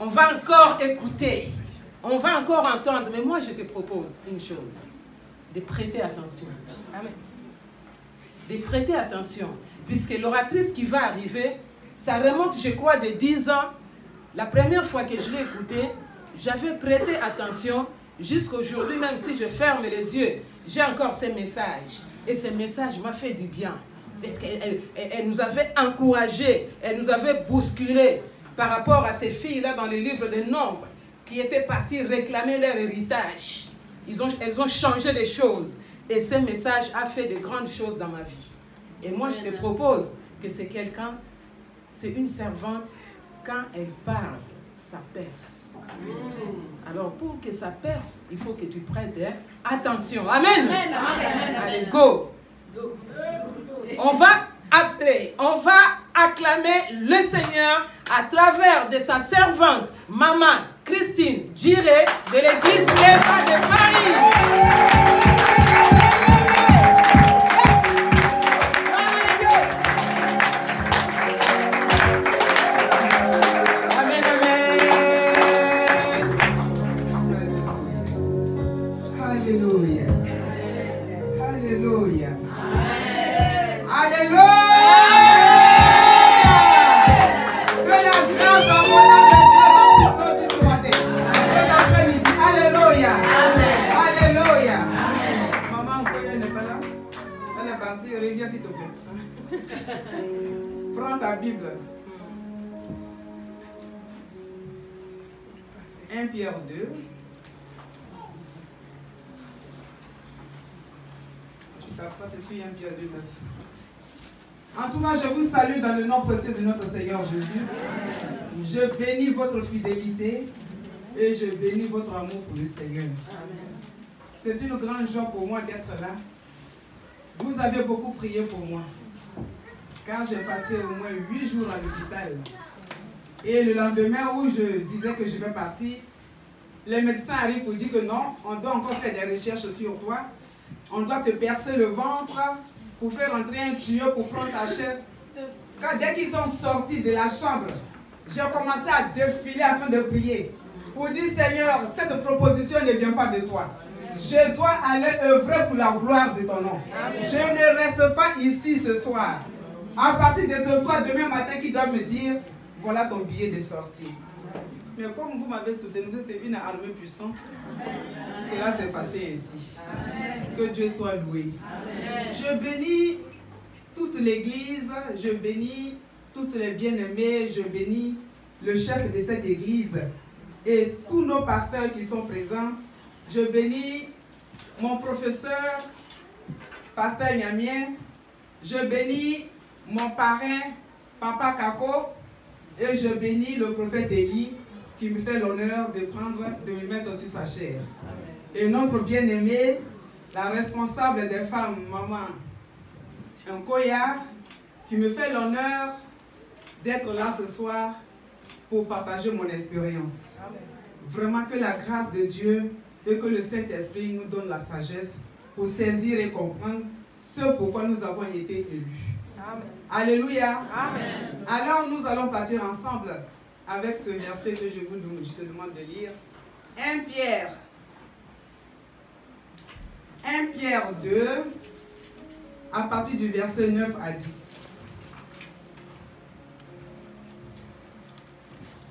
On va encore écouter. On va encore entendre. Mais moi, je te propose une chose. De prêter attention. Amen. De prêter attention. Puisque l'oratrice qui va arriver, ça remonte, je crois, de 10 ans. La première fois que je l'ai écoutée, j'avais prêté attention. Jusqu'aujourd'hui, même si je ferme les yeux, j'ai encore ces messages. Et ces messages m'ont fait du bien. Parce qu'elle nous avait encouragés, elle nous avait bousculés par rapport à ces filles-là dans les livres de Nombres qui étaient parties réclamer leur héritage. Elles ont changé les choses. Et ce message a fait de grandes choses dans ma vie. Et moi, je te propose que c'est quelqu'un, c'est une servante, quand elle parle, ça perce. Alors, pour que ça perce, il faut que tu prêtes attention. Amen. Amen. Amen. Allez, go. On va appeler, on va acclamer le Seigneur à travers de sa servante, Maman Christine Giré, de l'église Eva de Paris. Prends ta Bible. 1 Pierre 2. Je suis 1 Pierre 2, 9. En tout cas, je vous salue dans le nom précieux de notre Seigneur Jésus. Je bénis votre fidélité et je bénis votre amour pour le Seigneur. C'est une grande joie pour moi d'être là. Vous avez beaucoup prié pour moi. Car j'ai passé au moins 8 jours à l'hôpital. Et le lendemain où je disais que je vais partir, les médecins arrivent pour dire que non, on doit encore faire des recherches sur toi. On doit te percer le ventre pour faire entrer un tuyau pour prendre ta chair. Dès qu'ils sont sortis de la chambre, j'ai commencé à défiler en train de prier. Pour dire, Seigneur, cette proposition ne vient pas de toi. Je dois aller œuvrer pour la gloire de ton nom. Je ne reste pas ici ce soir. À partir de ce soir, demain matin, qui doit me dire, voilà ton billet de sortie. Mais comme vous m'avez soutenu, vous êtes une armée puissante. Cela s'est passé ainsi. Que Dieu soit loué. Je bénis toute l'église, je bénis toutes les bien-aimées, je bénis le chef de cette église et tous nos pasteurs qui sont présents. Je bénis mon professeur, pasteur Niamien. Je bénis mon parrain, Papa Kako, et je bénis le prophète Élie qui me fait l'honneur de me mettre sur sa chair. Et notre bien-aimée, la responsable des femmes, Maman Nkoya, qui me fait l'honneur d'être là ce soir pour partager mon expérience. Vraiment que la grâce de Dieu et que le Saint-Esprit nous donne la sagesse pour saisir et comprendre ce pourquoi nous avons été élus. Amen. Alléluia. Amen. Alors nous allons partir ensemble avec ce verset que je te demande de lire. 1 Pierre 2, à partir du verset 9 à 10.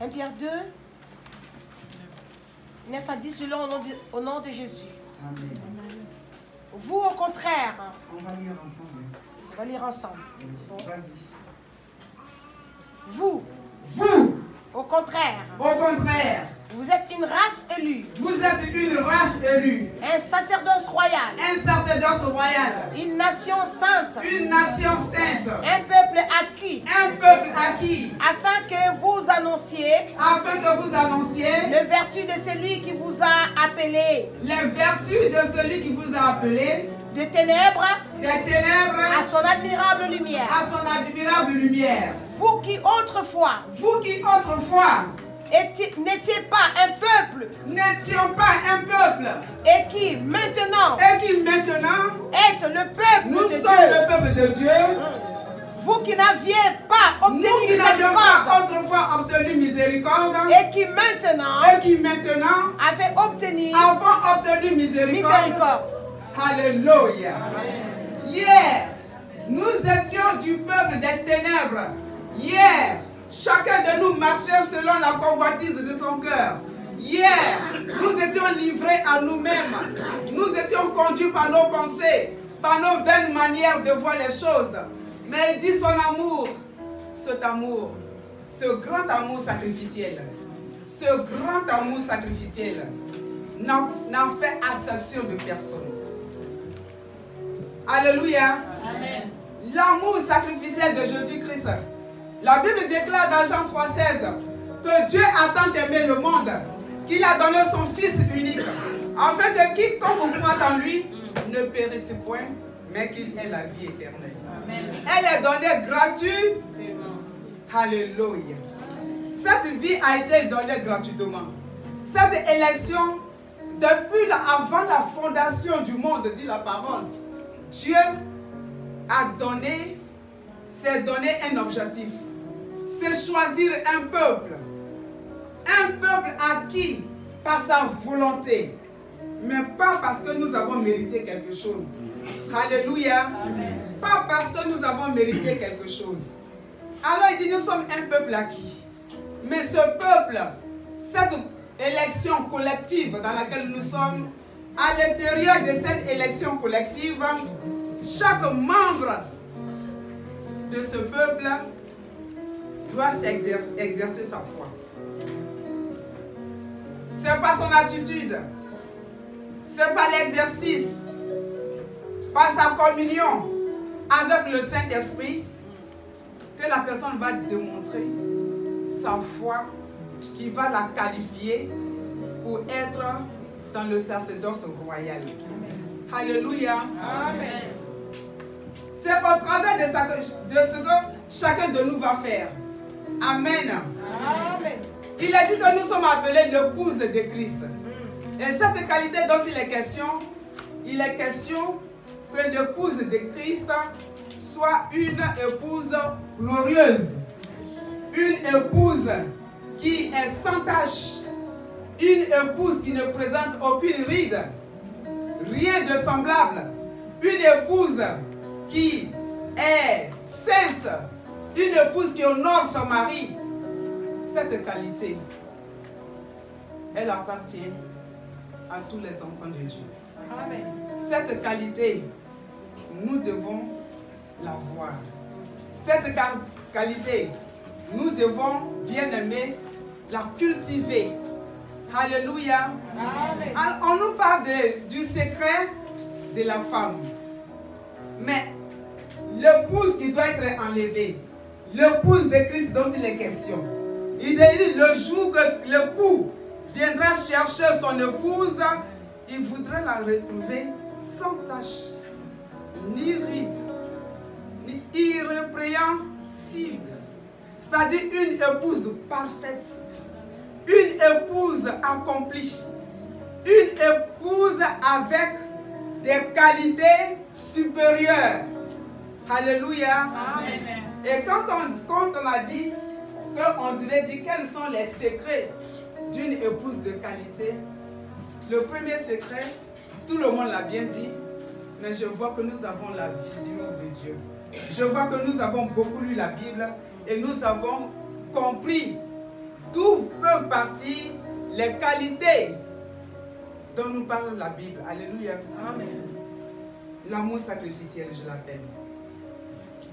1 Pierre 2, 9 à 10, je lis au nom de Jésus. Amen. Vous, au contraire. On va lire ensemble. On va lire ensemble. Bon. Vas-y. Vous, au contraire. Vous êtes une race élue. Vous êtes une race élue. Un sacerdoce royal. Un sacerdoce royal. Une nation sainte. Une nation sainte. Un peuple acquis. Un peuple acquis. Afin que vous annonciez. Les vertus de celui qui vous a appelé. Les vertus de celui qui vous a appelé. De ténèbres. À son admirable lumière. Vous qui autrefois. N'étiez pas un peuple. Et qui maintenant. Êtes le peuple de Dieu. Nous sommes le peuple de Dieu. Vous qui n'aviez pas obtenu nous qui n'avions miséricorde. pas autrefois obtenu miséricorde. Et qui maintenant avaient obtenu miséricorde. Alléluia. Hier, nous étions du peuple des ténèbres. Hier, chacun de nous marchait selon la convoitise de son cœur. Hier, nous étions livrés à nous-mêmes. Nous étions conduits par nos pensées, par nos vaines manières de voir les choses. Mais il dit son amour, cet amour, ce grand amour sacrificiel, n'a fait exception de personne. Alléluia. L'amour sacrificiel de Jésus-Christ. La Bible déclare dans Jean 3,16 que Dieu a tant aimé le monde qu'il a donné son Fils unique, afin que quiconque croit en lui ne périsse point, mais qu'il ait la vie éternelle. Amen. Elle est donnée gratuitement. Alléluia. Cette vie a été donnée gratuitement. Cette élection, depuis avant la fondation du monde, dit la parole, Dieu s'est donné un objectif. C'est choisir un peuple acquis par sa volonté, mais pas parce que nous avons mérité quelque chose. Alléluia. Amen. Pas parce que nous avons mérité quelque chose. Alors il dit, nous sommes un peuple acquis. Mais ce peuple, cette élection collective dans laquelle nous sommes, à l'intérieur de cette élection collective, chaque membre de ce peuple doit exercer sa foi. C'est par son attitude, c'est par l'exercice, par sa communion avec le Saint-Esprit que la personne va démontrer sa foi qui va la qualifier pour être dans le sacerdoce royal. Amen. Alléluia. Amen. C'est au travers de ce que chacun de nous va faire. Amen. Amen. Il est dit que nous sommes appelés l'épouse de Christ. Et cette qualité dont il est question que l'épouse de Christ soit une épouse glorieuse. Une épouse qui est sans tache. Une épouse qui ne présente aucune ride. Rien de semblable. Une épouse qui est sainte. Une épouse qui honore son mari. Cette qualité, elle appartient à tous les enfants de Dieu. Amen. Cette qualité, nous devons la voir. Cette qualité, nous devons, bien aimer, la cultiver. Alléluia. Amen. Alors, on nous parle du secret de la femme. Mais l'épouse qui doit être enlevée, l'épouse de Christ dont il est question, il dit le jour que l'époux viendra chercher son épouse, il voudrait la retrouver sans tache, ni ride, ni irrépréhensible. C'est-à-dire une épouse parfaite, une épouse accomplie, une épouse avec des qualités supérieures. Alléluia. Amen. Et quand on a dit qu'on devait dire quels sont les secrets d'une épouse de qualité, le premier secret, tout le monde l'a bien dit, mais je vois que nous avons la vision de Dieu. Je vois que nous avons beaucoup lu la Bible et nous avons compris d'où peuvent partir les qualités dont nous parle la Bible. Alléluia. Amen. L'amour sacrificiel, je l'appelle.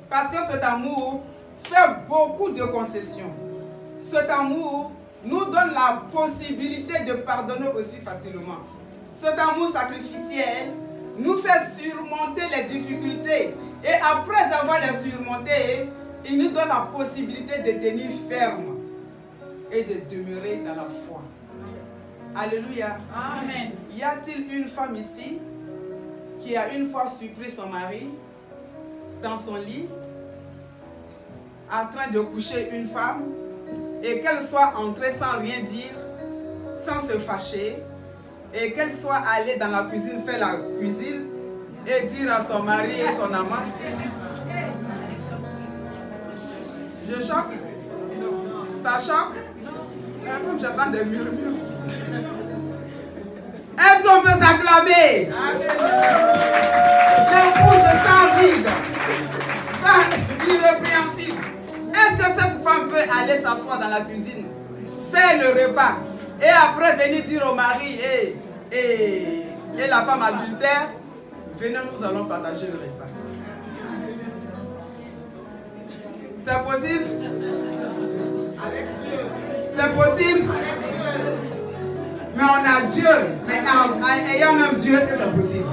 Parce que cet amour fait beaucoup de concessions. Cet amour nous donne la possibilité de pardonner aussi facilement. Cet amour sacrificiel nous fait surmonter les difficultés. Et après avoir les surmontées, il nous donne la possibilité de tenir ferme et de demeurer dans la foi. Alléluia. Amen. Y a-t-il une femme ici qui a une fois surpris son mari dans son lit, en train de coucher une femme, et qu'elle soit entrée sans rien dire, sans se fâcher, et qu'elle soit allée dans la cuisine, faire la cuisine, et dire à son mari et son amant, Je choque? Ça choque? Comme j'entends des murmures. Est-ce qu'on peut s'acclamer? L'épouse sans vide, sans irrépréhensible. Est-ce que cette femme peut aller s'asseoir dans la cuisine, faire le repas et après venir dire au mari et la femme adultère, venez, nous allons partager le repas? C'est possible? C'est possible? Mais on a Dieu. Mais en ayant même Dieu, est-ce que c'est possible?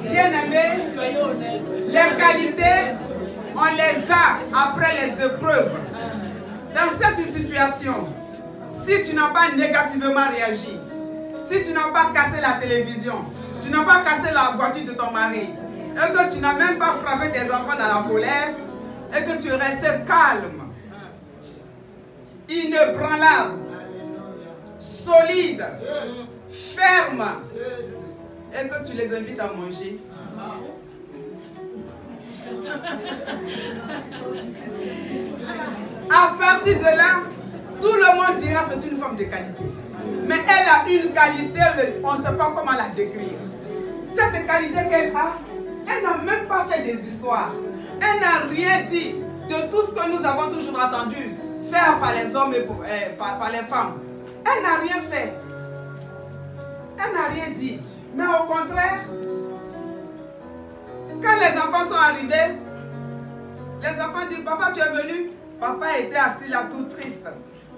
Bien-aimés, les qualités, on les a après les épreuves. Dans cette situation, si tu n'as pas négativement réagi, si tu n'as pas cassé la télévision, tu n'as pas cassé la voiture de ton mari, et que tu n'as même pas frappé tes enfants dans la colère, et que tu es resté calme, inébranlable, solide, ferme, et que tu les invites à manger. À partir de là, tout le monde dira que c'est une femme de qualité. Mais elle a une qualité, on ne sait pas comment la décrire. Cette qualité qu'elle a, elle n'a même pas fait des histoires. Elle n'a rien dit de tout ce que nous avons toujours entendu faire par les hommes et par les femmes. Elle n'a rien fait. Elle n'a rien dit. Mais au contraire, quand les enfants sont arrivés, les enfants disent, papa, tu es venu? Papa était assis là tout triste.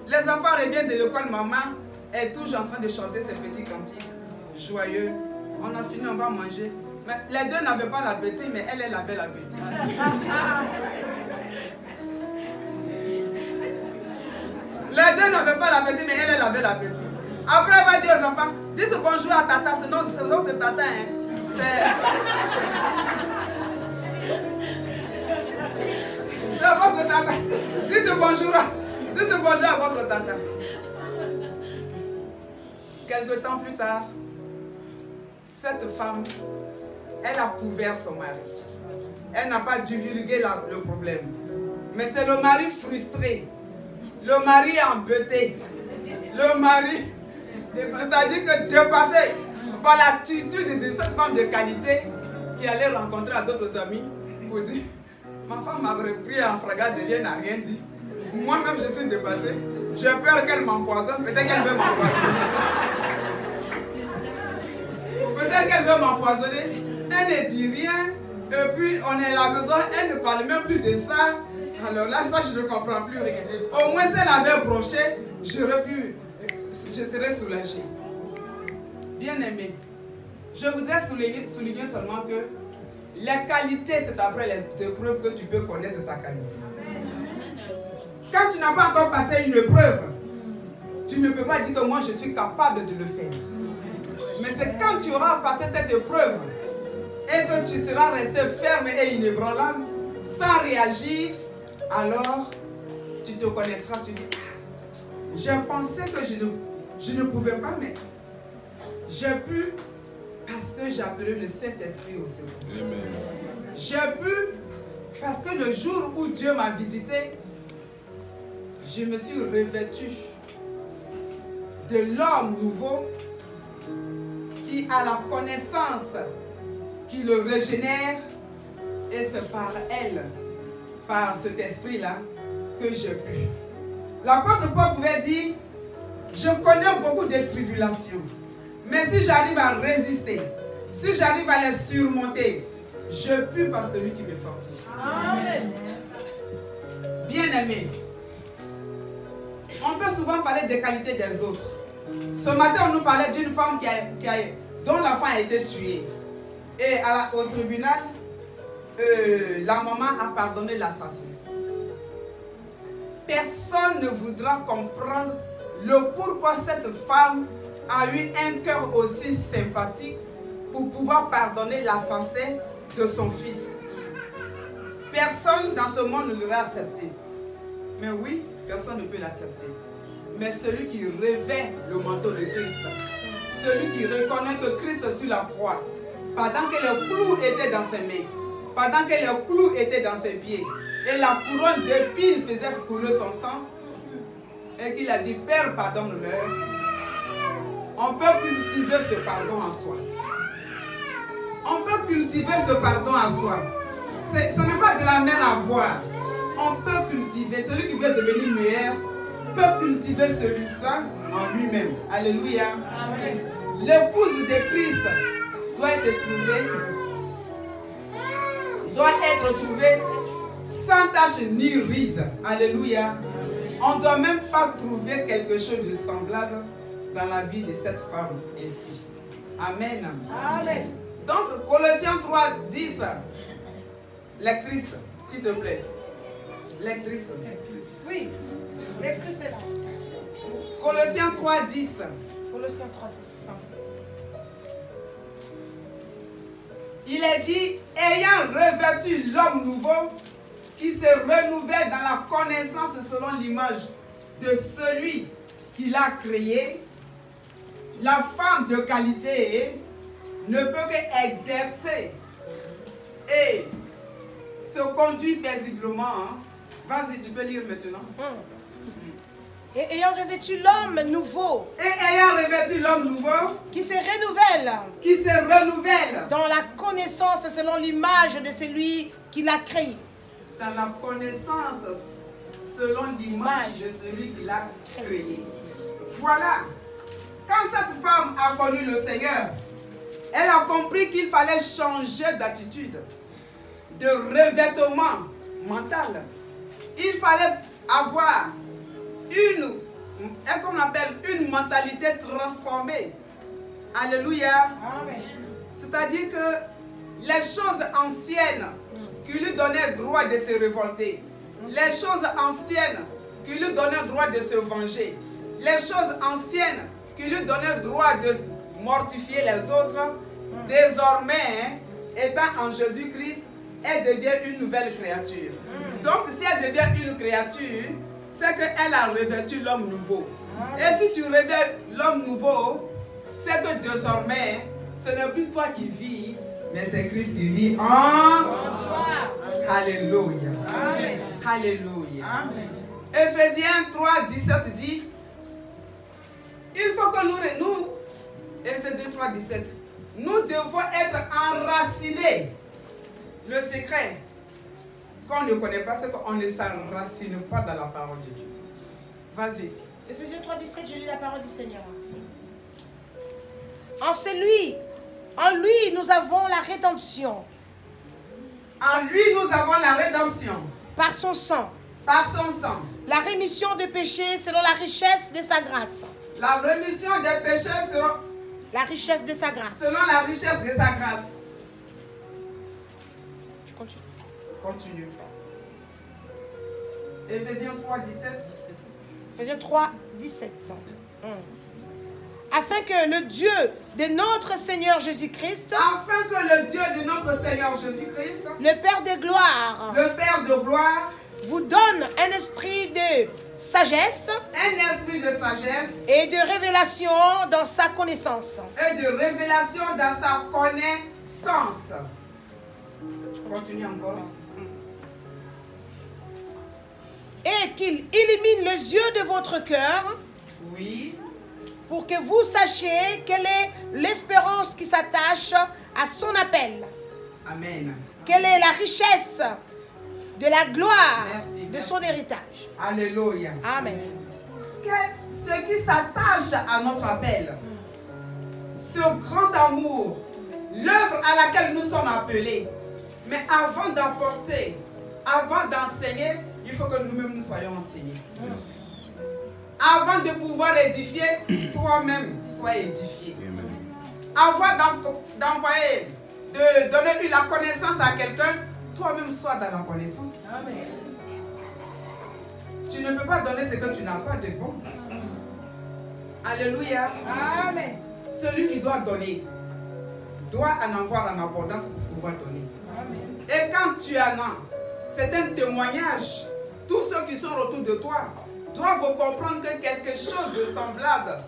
Les enfants reviennent de l'école, maman est toujours en train de chanter ses petits cantiques. Joyeux. On a fini, on va manger. Mais les deux n'avaient pas l'appétit, mais elle avait l'appétit. Les deux n'avaient pas l'appétit, mais elle avait l'appétit. Après, elle va dire aux enfants, dites bonjour à tata, c'est notre tata, hein. C'est votre tata. Dites bonjour à votre tata. Quelque temps plus tard, cette femme, elle a couvert son mari. Elle n'a pas divulgué le problème. Mais c'est le mari frustré, le mari embêté, le mari, c'est-à-dire que dépassé par l'attitude de cette femme de qualité qui allait rencontrer à d'autres amis pour dire, ma femme m'a repris en fragate de liens, n'a rien dit. Moi-même, je suis dépassée. J'ai peur qu'elle m'empoisonne. Peut-être qu'elle veut m'empoisonner. Peut-être qu'elle veut m'empoisonner. Elle ne dit rien. Et puis, on est à la maison. Elle ne parle même plus de ça. Alors là, ça, je ne comprends plus rien. Au moins, si elle avait broché, je serais soulagée. Bien aimé, je voudrais souligner seulement que la qualité, c'est après les épreuves que tu peux connaître ta qualité. Quand tu n'as pas encore passé une épreuve, tu ne peux pas dire que moi je suis capable de le faire. Mais c'est quand tu auras passé cette épreuve et que tu seras resté ferme et inébranlable, sans réagir, alors tu te connaîtras, tu dis, j'ai pensé que je ne pouvais pas, mais j'ai pu parce que j'ai appelé le Saint-Esprit au secours. J'ai pu parce que le jour où Dieu m'a visité, je me suis revêtue de l'homme nouveau qui a la connaissance, qui le régénère, et c'est par elle, par cet esprit-là, que j'ai pu. L'apôtre Paul pouvait dire, je connais beaucoup de tribulations, mais si j'arrive à résister, si j'arrive à les surmonter, je puis par celui qui me fortifie. Amen. Bien-aimé, on peut souvent parler des qualités des autres. Ce matin, on nous parlait d'une femme dont l'enfant a été tué. Et au tribunal, la maman a pardonné l'assassin. Personne ne voudra comprendre le pourquoi cette femme a eu un cœur aussi sympathique pour pouvoir pardonner l'assassin de son fils. Personne dans ce monde ne l'aurait accepté. Mais oui, personne ne peut l'accepter. Mais celui qui revêt le manteau de Christ, celui qui reconnaît que Christ sur la croix, pendant que le clou était dans ses mains, pendant que les clous étaient dans ses pieds et la couronne d'épines faisait couler son sang, et qu'il a dit, Père, pardonne-leur, on peut cultiver ce pardon en soi. On peut cultiver ce pardon en soi. Ce n'est pas de la mer à boire. On peut cultiver. Celui qui veut devenir meilleur peut cultiver celui-là en lui-même. Alléluia. L'épouse de Christ doit être trouvée sans tache ni ride. Alléluia. On ne doit même pas trouver quelque chose de semblable dans la vie de cette femme ici. Amen. Amen. Donc, Colossiens 3, 10. Lectrice, s'il te plaît. Lectrice. Oui, lectrice est là. Colossiens 3, 10. Colossiens 3, 10. Il est dit, ayant revêtu l'homme nouveau, qui se renouvelle dans la connaissance selon l'image de celui qui l'a créé, la femme de qualité ne peut qu'exercer et se conduire paisiblement. Vas-y, tu peux lire maintenant. Et ayant revêtu l'homme nouveau. Et ayant revêtu l'homme nouveau. Qui se renouvelle. Qui se renouvelle. Dans la connaissance selon l'image de celui qui l'a créé. Dans la connaissance selon l'image de celui qui l'a créé. Voilà. Quand cette femme a connu le Seigneur, elle a compris qu'il fallait changer d'attitude, de revêtement mental. Il fallait avoir une mentalité transformée. Alléluia. C'est-à-dire que les choses anciennes qui lui donnaient droit de se révolter, les choses anciennes qui lui donnaient droit de se venger, les choses anciennes qui lui donnaient droit de mortifier les autres, désormais, étant en Jésus-Christ, elle devient une nouvelle créature. Donc, si elle devient une créature, c'est qu'elle a revêtu l'homme nouveau. Et si tu revêts l'homme nouveau, c'est que désormais, ce n'est plus toi qui vis, mais c'est Christ qui vit en toi. Alléluia. Amen. Alléluia. Amen. Éphésiens 3, 17 dit, il faut que nous, Éphésiens 3, 17, nous devons être enracinés. Le secret qu'on ne connaît pas, c'est qu'on ne s'enracine pas dans la parole de Dieu. Vas-y. Éphésiens 3, 17, je lis la parole du Seigneur. En lui, nous avons la rédemption. En lui, nous avons la rédemption. Par son sang. Par son sang. La rémission des péchés selon la richesse de sa grâce. La rémission des péchés selon la richesse de sa grâce. Selon la richesse de sa grâce. Je continue. Continue. Éphésiens 3, 17. Éphésiens 3, 17. Afin que le Dieu de notre Seigneur Jésus-Christ, afin que le Dieu de notre Seigneur Jésus-Christ, le Père de gloire, vous donne un esprit de sagesse, et de révélation dans sa connaissance. Et de révélation dans sa connaissance. Je continue encore. Et qu'il illumine les yeux de votre cœur. Oui. Pour que vous sachiez quelle est l'espérance qui s'attache à son appel. Amen. Quelle est la richesse de la gloire de son héritage. Alléluia. Amen. Ce qui s'attache à notre appel, ce grand amour, l'œuvre à laquelle nous sommes appelés. Mais avant d'apporter, avant d'enseigner, il faut que nous-mêmes nous soyons enseignés. Avant de pouvoir édifier, toi-même sois édifié. Avant d'envoyer, de donner la connaissance à quelqu'un, toi-même sois dans la connaissance. Amen. Tu ne peux pas donner ce que tu n'as pas de bon. Alléluia. Amen. Celui qui doit donner doit en avoir en abondance pour pouvoir donner. Amen. Et quand tu en as, c'est un témoignage. Tous ceux qui sont autour de toi doivent comprendre que quelque chose de semblable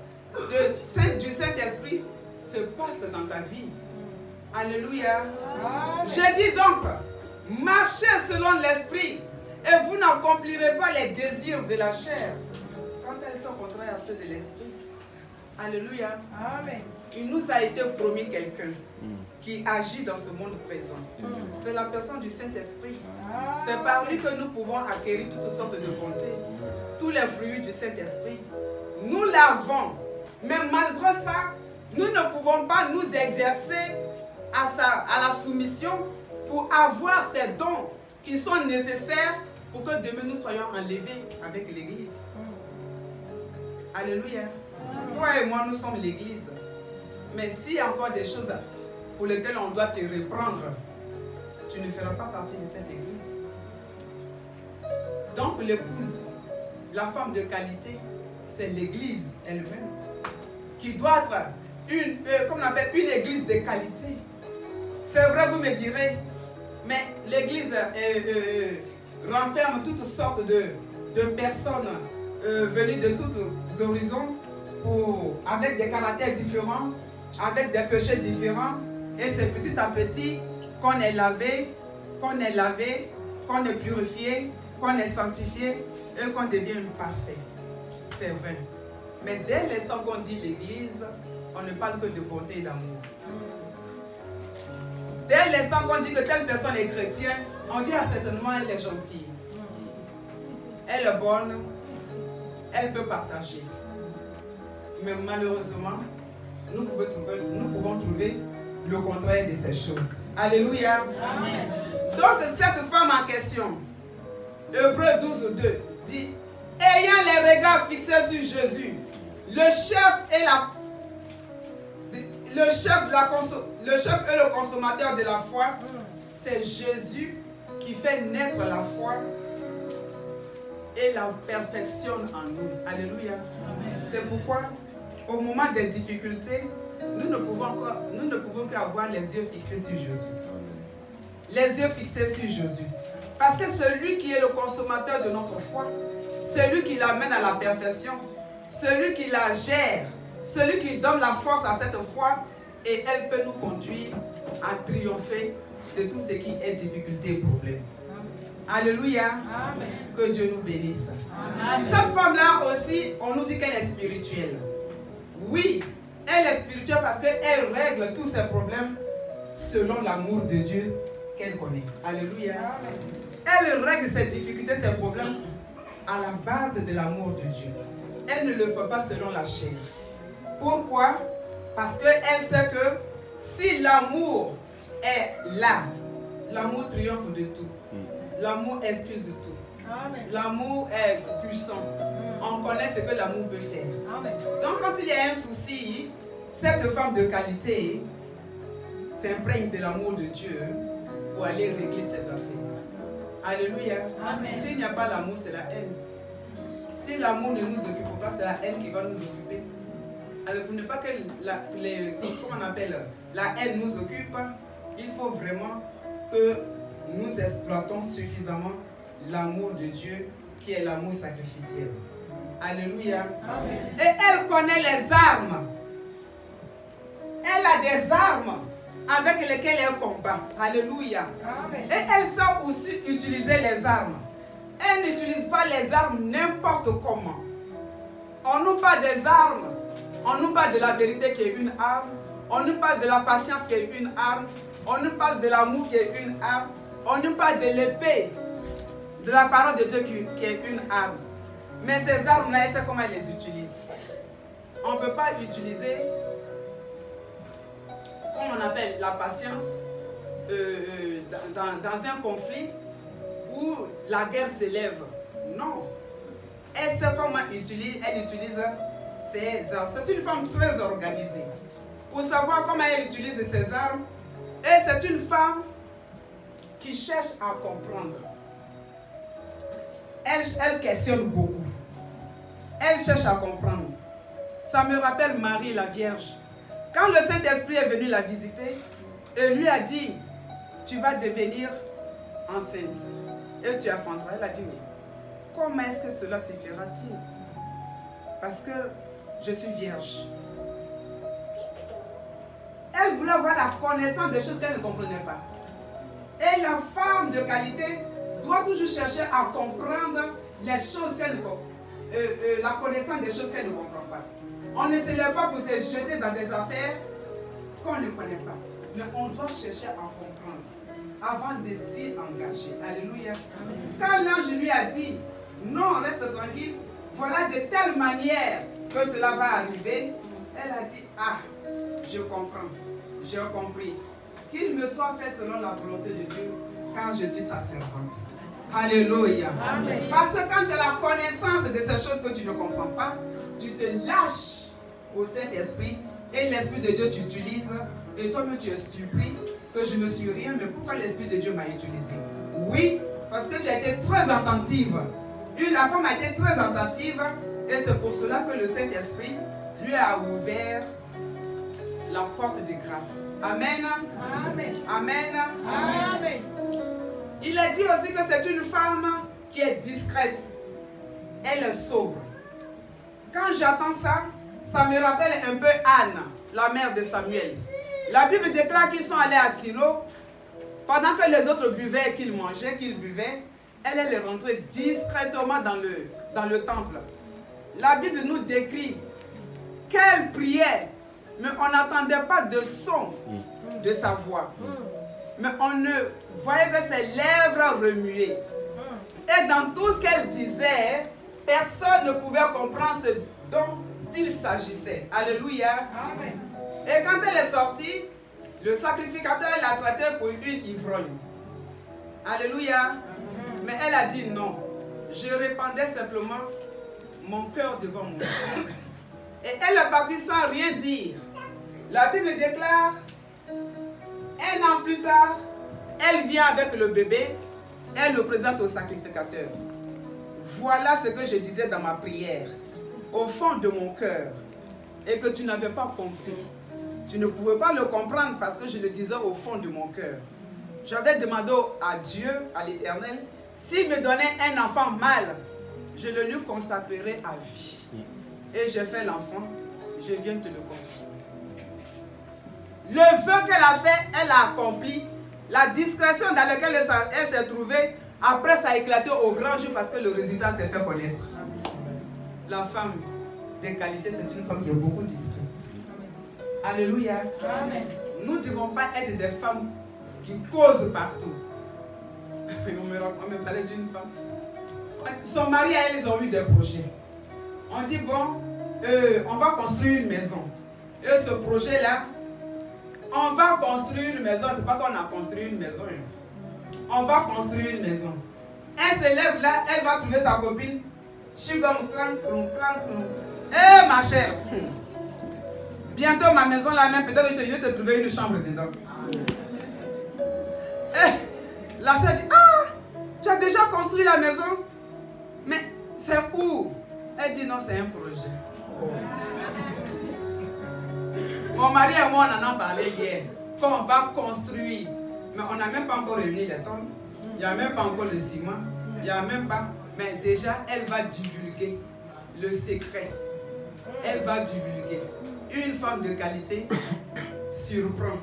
du Saint-Esprit se passe dans ta vie. Alléluia. Amen. Je dis donc, Marchez selon l'esprit et vous n'accomplirez pas les désirs de la chair quand elles sont contraires à ceux de l'esprit. Alléluia. Amen. Il nous a été promis quelqu'un qui agit dans ce monde présent. C'est la personne du Saint-Esprit. C'est par lui que nous pouvons acquérir toutes sortes de bontés, tous les fruits du Saint-Esprit. Nous l'avons, mais malgré ça, nous ne pouvons pas nous exercer à la soumission pour avoir ces dons qui sont nécessaires pour que demain nous soyons enlevés avec l'Église. Alléluia. Toi et moi, nous sommes l'Église. Mais s'il y a encore des choses pour lesquelles on doit te reprendre, tu ne feras pas partie de cette Église. Donc l'épouse, la femme de qualité, c'est l'Église elle-même qui doit être comme on appelle, une Église de qualité. C'est vrai, vous me direz, mais l'Église renferme toutes sortes de personnes venues de tous horizons, avec des caractères différents, avec des péchés différents, et c'est petit à petit qu'on est lavé, qu'on est purifié, qu'on est sanctifié et qu'on devient parfait. C'est vrai. Mais dès l'instant qu'on dit l'Église, on ne parle que de bonté et d'amour. Dès l'instant qu'on dit que telle personne est chrétienne, on dit certainement elle est gentille, elle est bonne, elle peut partager. Mais malheureusement, nous pouvons trouver le contraire de ces choses. Alléluia. Amen. Donc cette femme en question, Hébreux 12:2 dit, ayant les regards fixés sur Jésus, le chef et le consommateur de la foi, c'est Jésus qui fait naître la foi et la perfectionne en nous. Alléluia. C'est pourquoi, au moment des difficultés, nous ne pouvons qu'avoir les yeux fixés sur Jésus. Les yeux fixés sur Jésus. Parce que celui qui est le consommateur de notre foi, celui qui l'amène à la perfection, celui qui la gère, celui qui donne la force à cette foi, et elle peut nous conduire à triompher de tout ce qui est difficulté et problème. Alléluia. Amen. Que Dieu nous bénisse. Amen. Cette femme-là aussi, on nous dit qu'elle est spirituelle. Oui, elle est spirituelle parce qu'elle règle tous ses problèmes selon l'amour de Dieu qu'elle connaît. Alléluia. Amen. Elle règle ses difficultés, ses problèmes à la base de l'amour de Dieu. Elle ne le fait pas selon la chair. Pourquoi? Parce qu'elle sait que si l'amour est là, l'amour triomphe de tout. L'amour excuse tout. L'amour est puissant. On connaît ce que l'amour peut faire. Amen. Donc quand il y a un souci, cette femme de qualité s'imprègne de l'amour de Dieu pour aller régler ses affaires. Alléluia. S'il n'y a pas l'amour, c'est la haine. Si l'amour ne nous occupe pas, c'est la haine qui va nous occuper. Alors pour ne pas que la haine nous occupe, il faut vraiment que nous exploitons suffisamment l'amour de Dieu qui est l'amour sacrificiel. Alléluia. Amen. Et elle connaît les armes. Elle a des armes avec lesquelles elle combat. Alléluia. Amen. Et elle sait aussi utiliser les armes. Elle n'utilise pas les armes n'importe comment. On nous parle des armes. On nous parle de la vérité qui est une arme. On nous parle de la patience qui est une arme. On nous parle de l'amour qui est une arme. On nous parle de l'épée, de la parole de Dieu qui est une arme. Mais ces armes-là, elle sait comment elle les utilise. On ne peut pas utiliser, comme on appelle la patience, dans un conflit où la guerre s'élève. Non. Elle sait comment elle utilise ses armes. C'est une femme très organisée. Pour savoir comment elle utilise ses armes, et c'est une femme qui cherche à comprendre. Elle questionne beaucoup. Elle cherche à comprendre. Ça me rappelle Marie la Vierge. Quand le Saint-Esprit est venu la visiter, et lui a dit, tu vas devenir enceinte et tu enfanteras. Elle a dit, mais comment est-ce que cela se fera-t-il? Parce que je suis vierge. Elle voulait avoir la connaissance des choses qu'elle ne comprenait pas. Et la femme de qualité doit toujours chercher à comprendre les choses qu'elle la connaissance des choses qu'elle ne comprend pas. On ne se lève pas pour se jeter dans des affaires qu'on ne connaît pas. Mais on doit chercher à comprendre avant de s'y engager. Alléluia. Quand l'ange lui a dit, non, reste tranquille, voilà de telle manière que cela va arriver, elle a dit, ah, je comprends, j'ai compris. Qu'il me soit fait selon la volonté de Dieu, car je suis sa servante. Alléluia. Amen. Parce que quand tu as la connaissance de ces choses que tu ne comprends pas, tu te lâches au Saint-Esprit et l'Esprit de Dieu t'utilise et toi-même tu es surpris que je ne suis rien, mais pourquoi l'Esprit de Dieu m'a utilisé? Oui, parce que tu as été très attentive. La femme a été très attentive et c'est pour cela que le Saint-Esprit lui a ouvert la porte de grâce. Amen. Amen. Amen. Amen. Il a dit aussi que c'est une femme qui est discrète. Elle est sobre. Quand j'entends ça, ça me rappelle un peu Anne, la mère de Samuel. La Bible déclare qu'ils sont allés à Silo. Pendant que les autres buvaient, qu'ils mangeaient, qu'ils buvaient, elle est rentrée discrètement dans le temple. La Bible nous décrit qu'elle priait, mais on n'entendait pas de son de sa voix. Mais on ne voyait que ses lèvres remuaient. Et dans tout ce qu'elle disait, personne ne pouvait comprendre ce dont il s'agissait. Alléluia. Amen. Et quand elle est sortie, le sacrificateur l'a traitée pour une ivrogne. Alléluia. Amen. Mais elle a dit non. Je répandais simplement mon cœur devant moi. Et elle est partie sans rien dire. La Bible déclare, un an plus tard, elle vient avec le bébé, elle le présente au sacrificateur. Voilà ce que je disais dans ma prière, au fond de mon cœur, et que tu n'avais pas compris. Tu ne pouvais pas le comprendre parce que je le disais au fond de mon cœur. J'avais demandé à Dieu, à l'Éternel, s'il me donnait un enfant mâle, je le lui consacrerai à vie. Et j'ai fait l'enfant, je viens te le confier. Le vœu qu'elle a fait, elle a accompli. La discrétion dans laquelle elle s'est trouvée, après ça a éclaté au grand jour parce que le résultat s'est fait connaître. La femme de qualité, c'est une femme qui est beaucoup discrète. Alléluia. Amen. Nous ne devons pas être des femmes qui causent partout. On me parlait d'une femme. Son mari et elle, ils ont eu des projets. On dit, bon, on va construire une maison. Et ce projet-là, on va construire une maison. C'est pas qu'on a construit une maison. On va construire une maison. Elle se lève là, elle va trouver sa copine. Eh ma chère, bientôt ma maison là même, peut-être que je vais te trouver une chambre dedans. Eh, la sœur dit, ah, tu as déjà construit la maison? Mais c'est où? Elle dit non, c'est un projet. Mon mari et moi, on en a parlé hier, qu'on va construire. Mais on n'a même pas encore réuni les tonnes. Il n'y a même pas encore le ciment. Il n'y a même pas. Mais déjà, elle va divulguer le secret. Elle va divulguer. Une femme de qualité surprend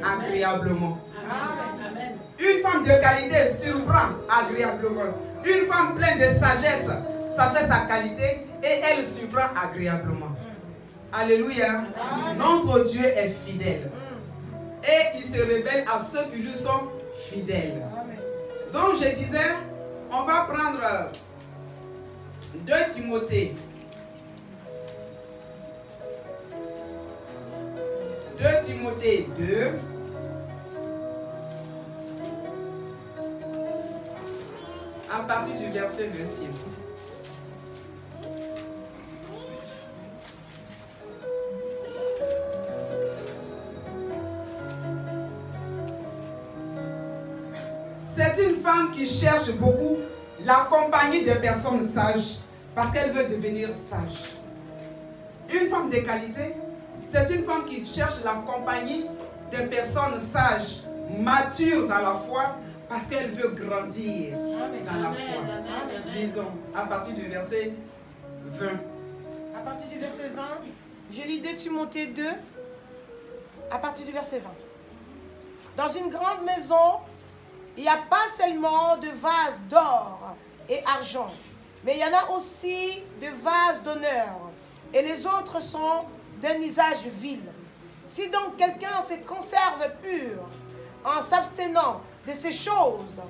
agréablement. Amen. Une femme de qualité surprend agréablement. Une femme pleine de sagesse, ça fait sa qualité et elle surprend agréablement. Alléluia. Notre Dieu est fidèle. Et il se révèle à ceux qui lui sont fidèles. Donc je disais, on va prendre 2 Timothée. 2 Timothée 2. À partir du verset 20e. C'est une femme qui cherche beaucoup la compagnie des personnes sages parce qu'elle veut devenir sage. Une femme de qualité, c'est une femme qui cherche la compagnie des personnes sages, matures dans la foi parce qu'elle veut grandir dans la foi. Lisons à partir du verset 20. À partir du verset 20, je lis 2 Timothée 2, à partir du verset 20. Dans une grande maison, il n'y a pas seulement de vases d'or et argent, mais il y en a aussi de vases d'honneur, et les autres sont d'un usage vil. Si donc quelqu'un se conserve pur en s'abstenant de ces choses,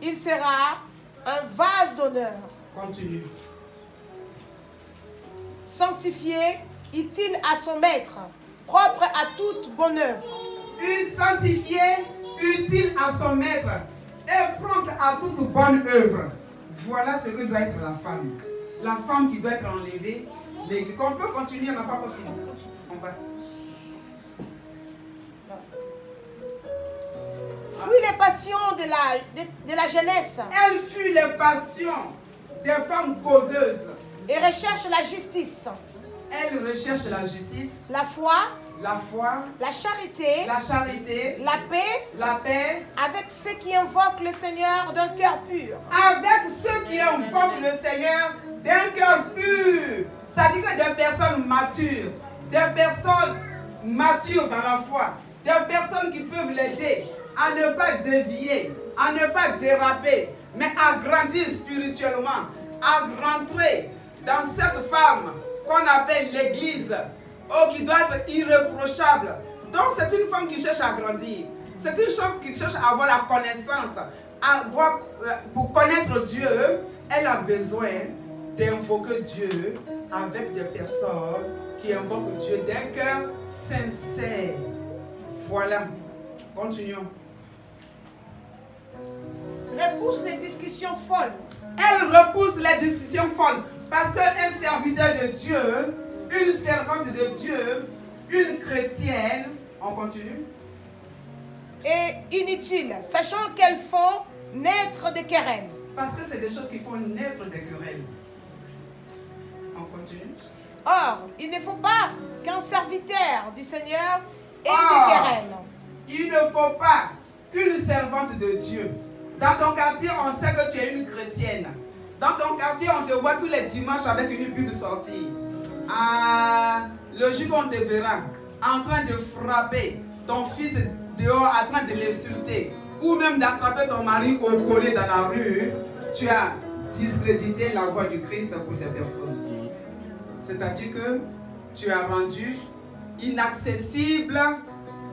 il sera un vase d'honneur. Continue. Sanctifié, utile à son maître, propre à toute bonne œuvre. Une sanctifiée, utile à son maître et prompte à toute bonne œuvre. Voilà ce que doit être la femme. La femme qui doit être enlevée. On peut continuer, on n'a pas encore fini. On va. Fuit les passions de la jeunesse. Elle fuit les passions des femmes causeuses. Et recherche la justice. Elle recherche la justice. La foi. La foi. La charité. La charité. La paix. La paix. Avec ceux qui invoquent le Seigneur d'un cœur pur. Avec ceux qui invoquent le Seigneur d'un cœur pur. C'est-à-dire que des personnes matures. Des personnes matures dans la foi. Des personnes qui peuvent l'aider à ne pas dévier, à ne pas déraper, mais à grandir spirituellement, à rentrer dans cette femme qu'on appelle l'église, qui doit être irréprochable. Donc c'est une femme qui cherche à grandir. C'est une femme qui cherche à avoir la connaissance, pour connaître Dieu. Elle a besoin d'invoquer Dieu avec des personnes qui invoquent Dieu d'un cœur sincère. Voilà. Continuons. Repousse les discussions folles. Elle repousse les discussions folles. Parce qu'un serviteur de Dieu, une servante de Dieu, une chrétienne, on continue. Et inutile, sachant qu'elles font naître des querelles. Parce que c'est des choses qui font naître des querelles. On continue. Or, il ne faut pas qu'un serviteur du Seigneur ait des querelles. Il ne faut pas qu'une servante de Dieu. Dans ton quartier, on sait que tu es une chrétienne. Dans ton quartier, on te voit tous les dimanches avec une Bible sortie. Le jour on te verra en train de frapper ton fils dehors, en train de l'insulter, ou même d'attraper ton mari au collet dans la rue, tu as discrédité la voix du Christ pour ces personnes. C'est-à-dire que tu as rendu inaccessible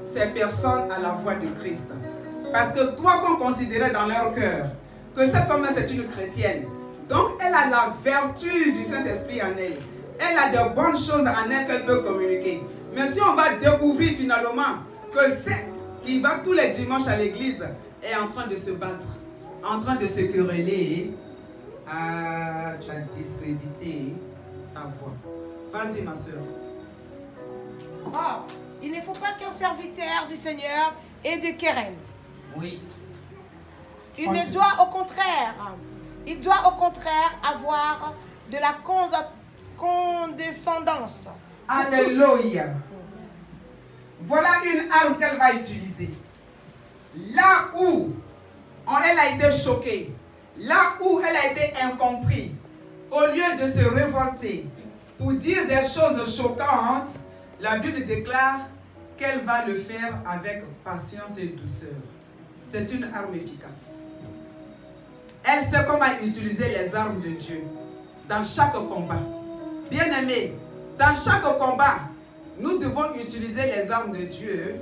ces personnes à la voix de Christ. Parce que toi qu'on considérait dans leur cœur que cette femme-là c'est une chrétienne, donc elle a la vertu du Saint-Esprit en elle. Elle a de bonnes choses en elle qu'elle peut communiquer. Mais si on va découvrir finalement que celle qui va tous les dimanches à l'église est en train de se battre, en train de se quereller, tu as discrédité ta voix. Vas-y ma soeur. Or, il ne faut pas qu'un serviteur du Seigneur ait de querelle. Oui. Il doit au contraire avoir de la condescendance. Alléluia. Voilà une arme qu'elle va utiliser. Là où elle a été choquée, là où elle a été incomprise, au lieu de se révolter pour dire des choses choquantes, la Bible déclare qu'elle va le faire avec patience et douceur. C'est une arme efficace. Elle sait comment utiliser les armes de Dieu dans chaque combat. Bien-aimés, dans chaque combat, nous devons utiliser les armes de Dieu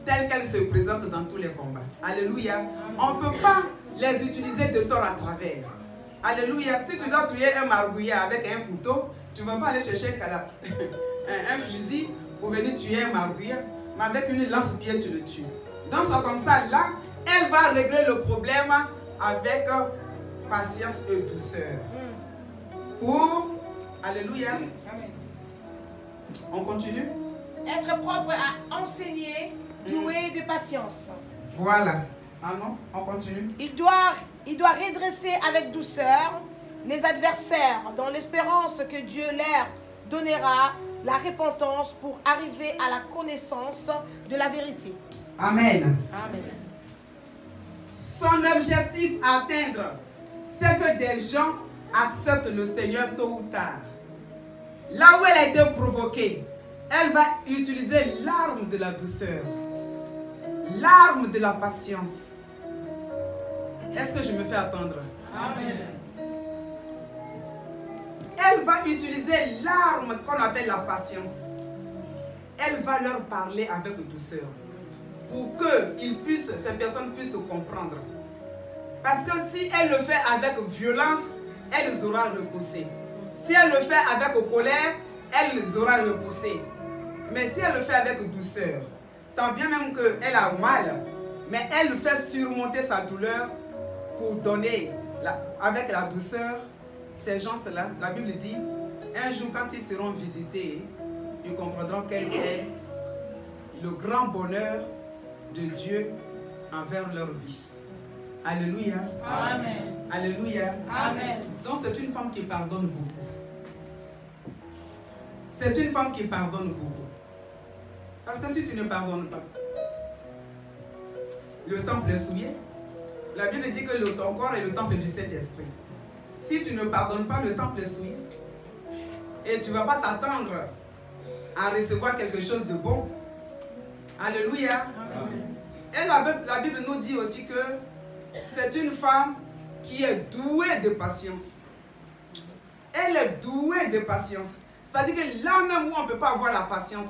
telles qu'elles se présentent dans tous les combats. Alléluia. On ne peut pas les utiliser de tort à travers. Alléluia. Si tu dois tuer un margouillat avec un couteau, tu ne vas pas aller chercher un fusil pour venir tuer un margouillat, mais avec une lance-pierre, tu le tues. Donc c'est comme ça, là, elle va régler le problème avec patience et douceur. Pour, alléluia. On continue. Être propre à enseigner, doué de patience. Voilà. Ah non, on continue. Il doit redresser avec douceur les adversaires dans l'espérance que Dieu leur donnera la repentance pour arriver à la connaissance de la vérité. Amen. Amen. Son objectif à atteindre, c'est que des gens acceptent le Seigneur tôt ou tard. Là où elle a été provoquée, elle va utiliser l'arme de la douceur, l'arme de la patience. Est-ce que je me fais attendre? Amen. Elle va utiliser l'arme qu'on appelle la patience. Elle va leur parler avec douceur pour que ces personnes puissent se comprendre. Parce que si elle le fait avec violence, elle aura repoussé. Si elle le fait avec colère, elle les aura repoussé. Mais si elle le fait avec douceur, tant bien même qu'elle a mal, mais elle fait surmonter sa douleur pour donner, avec la douceur, ces gens-là, la Bible dit, un jour quand ils seront visités, ils comprendront quel est le grand bonheur de Dieu envers leur vie. Alléluia. Amen. Alléluia. Amen. Donc c'est une femme qui pardonne beaucoup. C'est une femme qui pardonne beaucoup. Parce que si tu ne pardonnes pas, le temple est souillé. La Bible dit que ton corps est le temple du Saint-Esprit. Si tu ne pardonnes pas, le temple est souillé. Et tu ne vas pas t'attendre à recevoir quelque chose de bon. Alléluia. Amen. Et la Bible nous dit aussi que c'est une femme qui est douée de patience. Elle est douée de patience. C'est-à-dire que là même où on ne peut pas avoir la patience,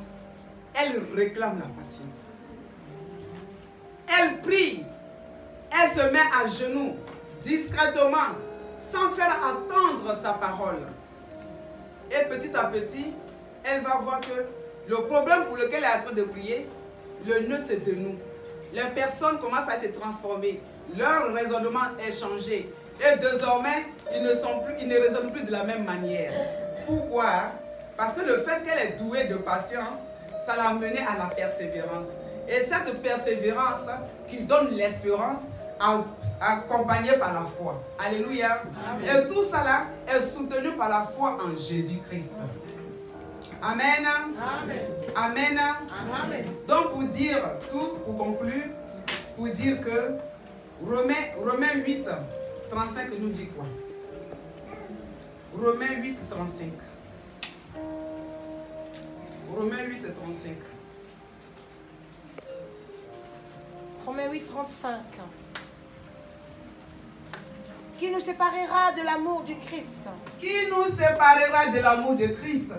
elle réclame la patience. Elle prie. Elle se met à genoux, discrètement, sans faire attendre sa parole. Et petit à petit, elle va voir que le problème pour lequel elle est en train de prier, le nœud c'est de nous. Les personnes commencent à être transformées. Leur raisonnement est changé. Et désormais, ils ne raisonnent plus de la même manière. Pourquoi? Parce que le fait qu'elle est douée de patience, ça l'a menée à la persévérance. Et cette persévérance qui donne l'espérance, accompagnée par la foi. Alléluia. Amen. Et tout cela est soutenu par la foi en Jésus-Christ. Amen. Amen. Amen. Amen. Donc pour dire tout, pour conclure, pour dire que Romains 8, 35 nous dit quoi? Romains 8, 35. Romains 8, 35. Romains 8, 35. Qui nous séparera de l'amour du Christ? Qui nous séparera de l'amour de Christ?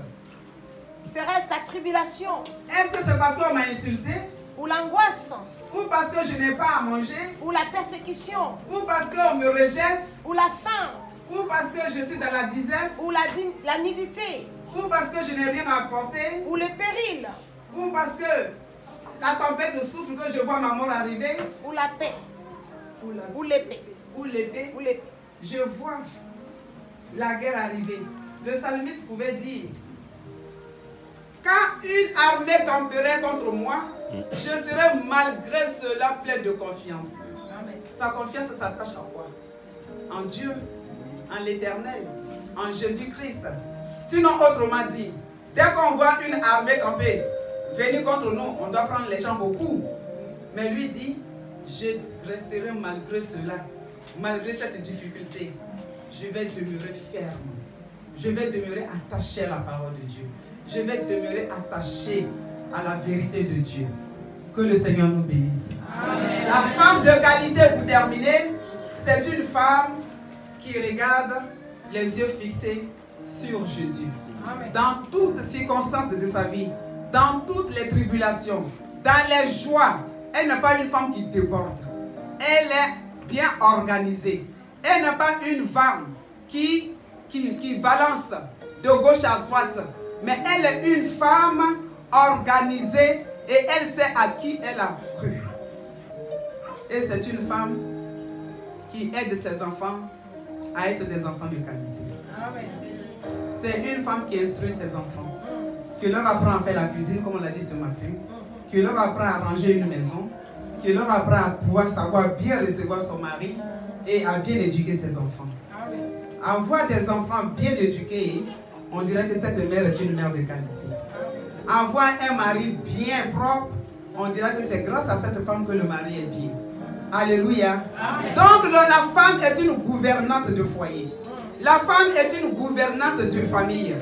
Serait-ce la tribulation? Est-ce que c'est parce qu'on m'a insulté? Ou l'angoisse? Ou parce que je n'ai pas à manger? Ou la persécution? Ou parce qu'on me rejette? Ou la faim? Ou parce que je suis dans la disette? Ou la nudité? Ou parce que je n'ai rien à apporter? Ou le péril? Ou parce que la tempête souffle, que je vois ma mort arriver? Ou la paix? Ou l'épée? Ou l'épée? Ou l'épée? Je vois la guerre arriver. Le psalmiste pouvait dire, quand une armée camperait contre moi, je serai malgré cela plein de confiance. Sa confiance s'attache à quoi? En Dieu, en l'Éternel, en Jésus-Christ. Sinon, autrement dit, dès qu'on voit une armée camper venir contre nous, on doit prendre les gens beaucoup. Mais lui dit, je resterai malgré cela, malgré cette difficulté. Je vais demeurer ferme. Je vais demeurer attaché à la parole de Dieu. Je vais demeurer attaché à la vérité de Dieu. Que le Seigneur nous bénisse. Amen. La femme de qualité, pour terminer, c'est une femme qui regarde les yeux fixés sur Jésus. Amen. Dans toutes circonstances de sa vie, dans toutes les tribulations, dans les joies, elle n'est pas une femme qui déborde. Elle est bien organisée. Elle n'est pas une femme qui balance de gauche à droite. Mais elle est une femme organisée et elle sait à qui elle a cru. Et c'est une femme qui aide ses enfants à être des enfants de qualité. C'est une femme qui instruit ses enfants, qui leur apprend à faire la cuisine, comme on l'a dit ce matin, qui leur apprend à ranger une maison, qui leur apprend à pouvoir savoir bien recevoir son mari et à bien éduquer ses enfants. Avoir des enfants bien éduqués, on dirait que cette mère est une mère de qualité. Avoir un mari bien propre, on dirait que c'est grâce à cette femme que le mari est bien. Alléluia. Amen. Donc la femme est une gouvernante de foyer. La femme est une gouvernante de famille.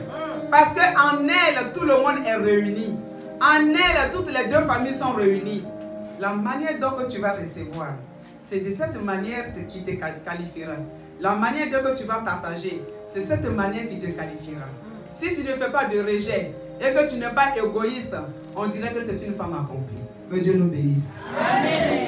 Parce qu'en elle, tout le monde est réuni. En elle, toutes les deux familles sont réunies. La manière dont tu vas recevoir, c'est de cette manière qui te qualifiera. La manière dont tu vas partager, c'est cette manière qui te qualifiera. Si tu ne fais pas de rejet et que tu n'es pas égoïste, on dirait que c'est une femme accomplie. Que Dieu nous bénisse. Amen.